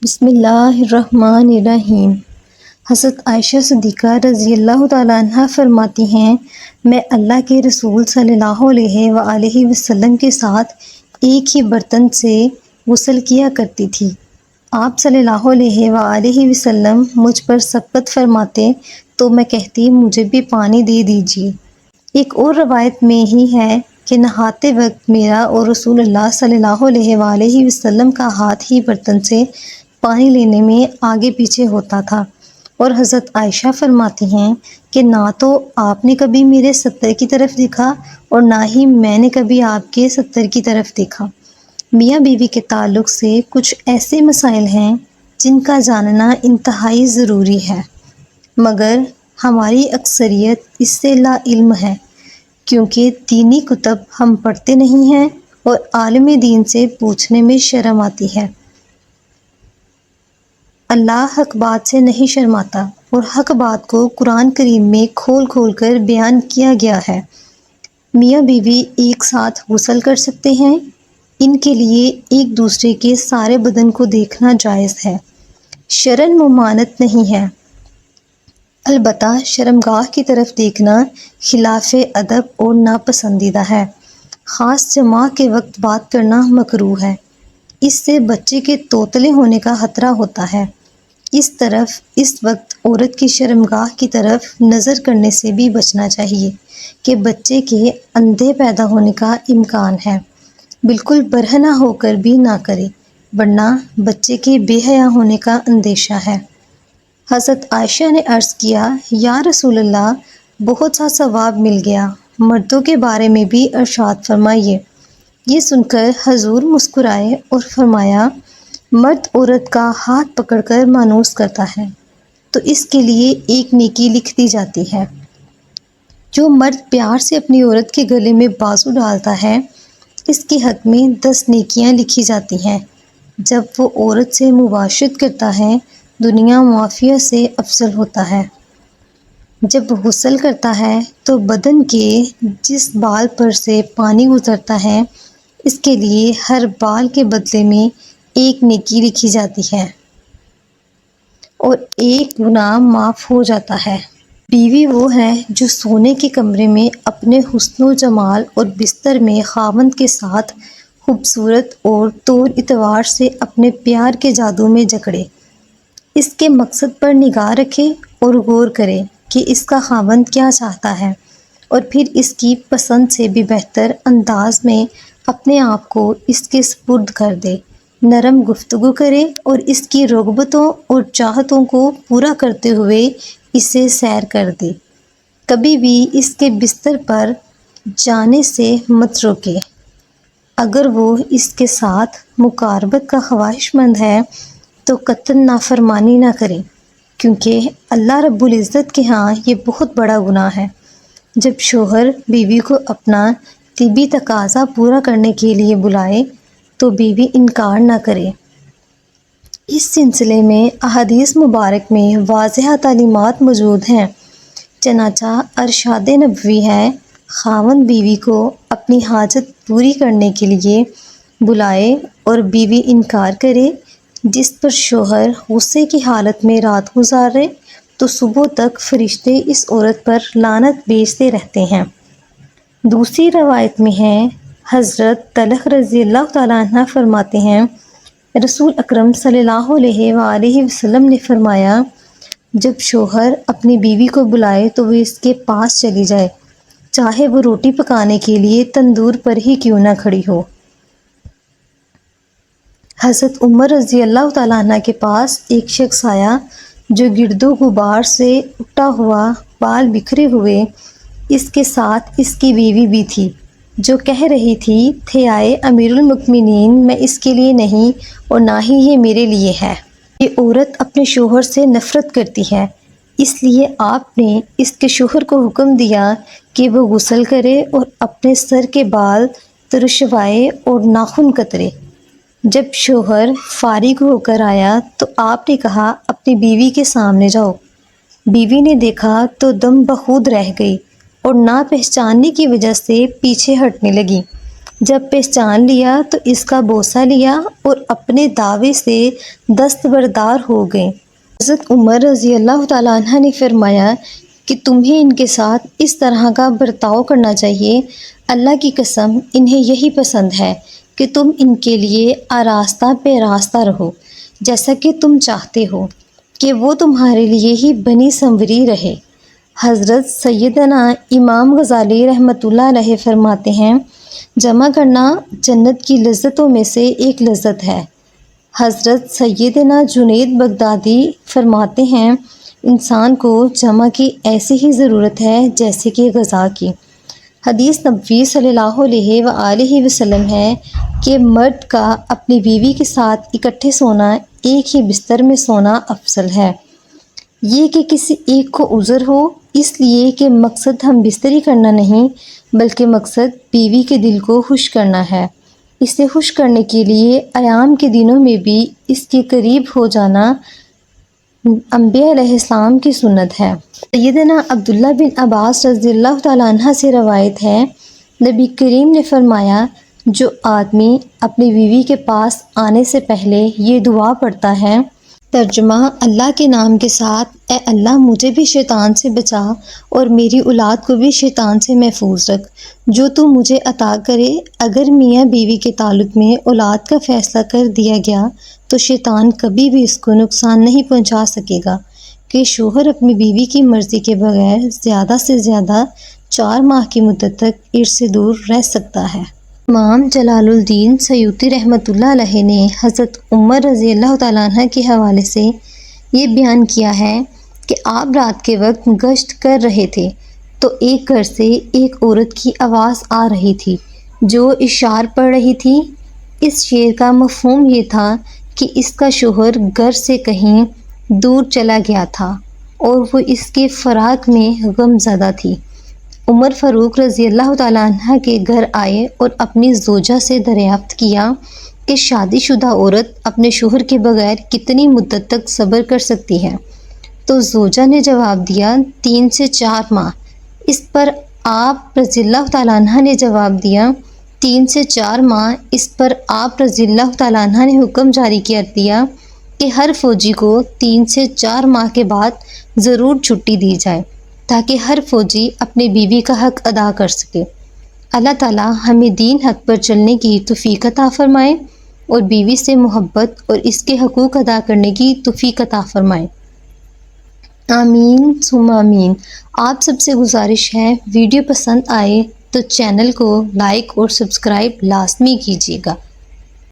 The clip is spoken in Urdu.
بسم اللہ الرحمن الرحیم۔ حضرت عائشہ صدیقہ رضی اللہ تعالیٰ عنہ فرماتی ہیں، میں اللہ کے رسول صلی اللہ علیہ وآلہ وسلم کے ساتھ ایک ہی برتن سے غسل کیا کرتی تھی۔ آپ صلی اللہ علیہ وآلہ وسلم مجھ پر سبقت فرماتے تو میں کہتی مجھے بھی پانی دے دیجیے۔ ایک اور روایت میں ہی ہے کہ نہاتے وقت میرا اور رسول اللہ صلی اللہ علیہ وآلہ وسلم کا ہاتھ ہی برتن سے پانی لینے میں آگے پیچھے ہوتا تھا، اور حضرت عائشہ فرماتی ہیں کہ نہ تو آپ نے کبھی میرے ستر کی طرف دیکھا اور نہ ہی میں نے کبھی آپ کے ستر کی طرف دیکھا۔ میاں بیوی کے تعلق سے کچھ ایسے مسائل ہیں جن کا جاننا انتہائی ضروری ہے، مگر ہماری اکثریت اس سے لا علم ہے، کیونکہ دینی کتب ہم پڑھتے نہیں ہیں اور عالم دین سے پوچھنے میں شرم آتی ہے۔ اللہ حق بات سے نہیں شرماتا، اور حق بات کو قرآن کریم میں کھول کھول کر بیان کیا گیا ہے۔ میاں بیوی ایک ساتھ غسل کر سکتے ہیں، ان کے لیے ایک دوسرے کے سارے بدن کو دیکھنا جائز ہے، شرعاً ممانعت نہیں ہے۔ البتہ شرمگاہ کی طرف دیکھنا خلاف ادب اور ناپسندیدہ ہے۔ خاص جماع کے وقت بات کرنا مکروہ ہے، اس سے بچے کے توتلے ہونے کا خطرہ ہوتا ہے۔ اس وقت عورت کی شرمگاہ کی طرف نظر کرنے سے بھی بچنا چاہیے کہ بچے کے اندھے پیدا ہونے کا امکان ہے۔ بالکل برہنہ ہو کر بھی نہ کرے، ورنہ بچے کے بے حیا ہونے کا اندیشہ ہے۔ حضرت عائشہ نے عرض کیا، یا رسول اللہ، بہت سا ثواب مل گیا، مردوں کے بارے میں بھی ارشاد فرمائیے۔ یہ سن کر حضور مسکرائے اور فرمایا، مرد عورت کا ہاتھ پکڑ کر مانوس کرتا ہے تو اس کے لیے ایک نیکی لکھ دی جاتی ہے۔ جو مرد پیار سے اپنی عورت کے گلے میں بازو ڈالتا ہے، اس کے حق میں 10 نیکیاں لکھی جاتی ہیں۔ جب وہ عورت سے مباشرت کرتا ہے، دنیا معافیہ سے افضل ہوتا ہے۔ جب غسل کرتا ہے تو بدن کے جس بال پر سے پانی گزرتا ہے، اس کے لیے ہر بال کے بدلے میں ایک نیکی لکھی جاتی ہے اور ایک گناہ معاف ہو جاتا ہے۔ بیوی وہ ہے جو سونے کے کمرے میں اپنے حسن و جمال اور بستر میں خاوند کے ساتھ خوبصورت اور طور اتوار سے اپنے پیار کے جادو میں جکڑے، اس کے مقصد پر نگاہ رکھے اور غور کرے کہ اس کا خاوند کیا چاہتا ہے، اور پھر اس کی پسند سے بھی بہتر انداز میں اپنے آپ کو اس کے سپرد کر دے، نرم گفتگو کرے اور اس کی رغبتوں اور چاہتوں کو پورا کرتے ہوئے اسے سیر کر دے۔ کبھی بھی اس کے بستر پر جانے سے مت روکے۔ اگر وہ اس کے ساتھ مقاربت کا خواہش مند ہے تو قطعاً نافرمانی نہ کرے، کیونکہ اللہ رب العزت کے ہاں یہ بہت بڑا گناہ ہے۔ جب شوہر بیوی کو اپنا طبی تقاضا پورا کرنے کے لیے بلائے تو بیوی انکار نہ کرے۔ اس سلسلے میں احادیث مبارک میں واضح تعلیمات موجود ہیں، چنانچہ ارشاد نبوی ہے، خاوند بیوی کو اپنی حاجت پوری کرنے کے لیے بلائے اور بیوی انکار کرے، جس پر شوہر غصے کی حالت میں رات گزارے تو صبح تک فرشتے اس عورت پر لعنت بھیجتے رہتے ہیں۔ دوسری روایت میں ہے، حضرت طلحہ رضی اللہ تعالیٰ عنہ فرماتے ہیں، رسول اکرم صلی اللہ علیہ وآلہ وسلم نے فرمایا، جب شوہر اپنی بیوی کو بلائے تو وہ اس کے پاس چلی جائے، چاہے وہ روٹی پکانے کے لیے تندور پر ہی کیوں نہ کھڑی ہو۔ حضرت عمر رضی اللہ تعالیٰ عنہ کے پاس ایک شخص آیا جو گرد و غبار سے اٹا ہوا، بال بکھرے ہوئے، اس کے ساتھ اس کی بیوی بھی تھی، جو کہہ رہی تھی، تھے آئے امیر المؤمنین، میں اس کے لیے نہیں اور نہ ہی یہ میرے لیے ہے۔ یہ عورت اپنے شوہر سے نفرت کرتی ہے، اس لیے آپ نے اس کے شوہر کو حکم دیا کہ وہ غسل کرے اور اپنے سر کے بال ترشوائے اور ناخن کترے۔ جب شوہر فارغ ہو کر آیا تو آپ نے کہا، اپنی بیوی کے سامنے جاؤ۔ بیوی نے دیکھا تو دم بخود رہ گئی اور نہ پہچاننے کی وجہ سے پیچھے ہٹنے لگی۔ جب پہچان لیا تو اس کا بوسہ لیا اور اپنے دعوے سے دستبردار ہو گئے۔ حضرت عمر رضی اللہ تعالیٰ عنہ نے فرمایا کہ تمہیں ان کے ساتھ اس طرح کا برتاؤ کرنا چاہیے، اللہ کی قسم انہیں یہی پسند ہے کہ تم ان کے لیے آراستہ پیراستہ رہو، جیسا کہ تم چاہتے ہو کہ وہ تمہارے لیے ہی بنی سنوری رہے۔ حضرت سیدنا امام غزالی رحمۃ اللہ علیہ فرماتے ہیں، جمع کرنا جنت کی لذتوں میں سے ایک لذت ہے۔ حضرت سیدنا جنید بغدادی فرماتے ہیں، انسان کو جمع کی ایسی ہی ضرورت ہے جیسے کہ غذا کی۔ حدیث نبوی صلی اللہ علیہ وآلہ وسلم ہے کہ مرد کا اپنی بیوی کے ساتھ اکٹھے سونا ایک ہی بستر میں سونا افضل ہے، یہ کہ کسی ایک کو عذر ہو، اس لیے کہ مقصد ہم بستری کرنا نہیں بلکہ مقصد بیوی کے دل کو خوش کرنا ہے۔ اسے خوش کرنے کے لیے ایام کے دنوں میں بھی اس کے قریب ہو جانا انبیاء علیہ السلام کی سنت ہے۔ سیدنا عبداللہ بن عباس رضی اللہ تعالیٰ عنہ سے روایت ہے، نبی کریم نے فرمایا، جو آدمی اپنی بیوی کے پاس آنے سے پہلے یہ دعا پڑھتا ہے، ترجمہ: اللہ کے نام کے ساتھ، اے اللہ مجھے بھی شیطان سے بچا اور میری اولاد کو بھی شیطان سے محفوظ رکھ، جو تو مجھے عطا کرے۔ اگر میاں بیوی کے تعلق میں اولاد کا فیصلہ کر دیا گیا تو شیطان کبھی بھی اس کو نقصان نہیں پہنچا سکے گا کہ شوہر اپنی بیوی کی مرضی کے بغیر زیادہ سے زیادہ 4 ماہ کی مدت تک عرص سے دور رہ سکتا ہے۔ امام جلال الدین سیوطی رحمۃ اللہ علیہ نے حضرت عمر رضی اللہ تعالیٰ عنہ کے حوالے سے یہ بیان کیا ہے کہ آپ رات کے وقت گشت کر رہے تھے تو ایک گھر سے ایک عورت کی آواز آ رہی تھی جو اشعار پڑھ رہی تھی۔ اس شعر کا مفہوم یہ تھا کہ اس کا شوہر گھر سے کہیں دور چلا گیا تھا اور وہ اس کے فراق میں غم زدہ تھی۔ عمر فاروق رضی اللہ تعالیٰ عنہ کے گھر آئے اور اپنی زوجہ سے دریافت کیا کہ شادی شدہ عورت اپنے شوہر کے بغیر کتنی مدت تک صبر کر سکتی ہے؟ تو زوجہ نے جواب دیا 3 سے 4 ماہ۔ اس پر آپ رضی اللہ تعالیٰ عنہ نے جواب دیا 3 سے 4 ماہ۔ اس پر آپ رضی اللہ تعالیٰ عنہ نے حکم جاری کر دیا کہ ہر فوجی کو 3 سے 4 ماہ کے بعد ضرور چھٹی دی جائے تاکہ ہر فوجی اپنے بیوی کا حق ادا کر سکے۔ اللہ تعالیٰ ہمیں دین حق پر چلنے کی توفیق عطا فرمائے اور بیوی سے محبت اور اس کے حقوق ادا کرنے کی توفیق عطا فرمائے۔ آمین ثم آمین۔ آپ سب سے گزارش ہے، ویڈیو پسند آئے تو چینل کو لائک اور سبسکرائب لازمی کیجیے گا۔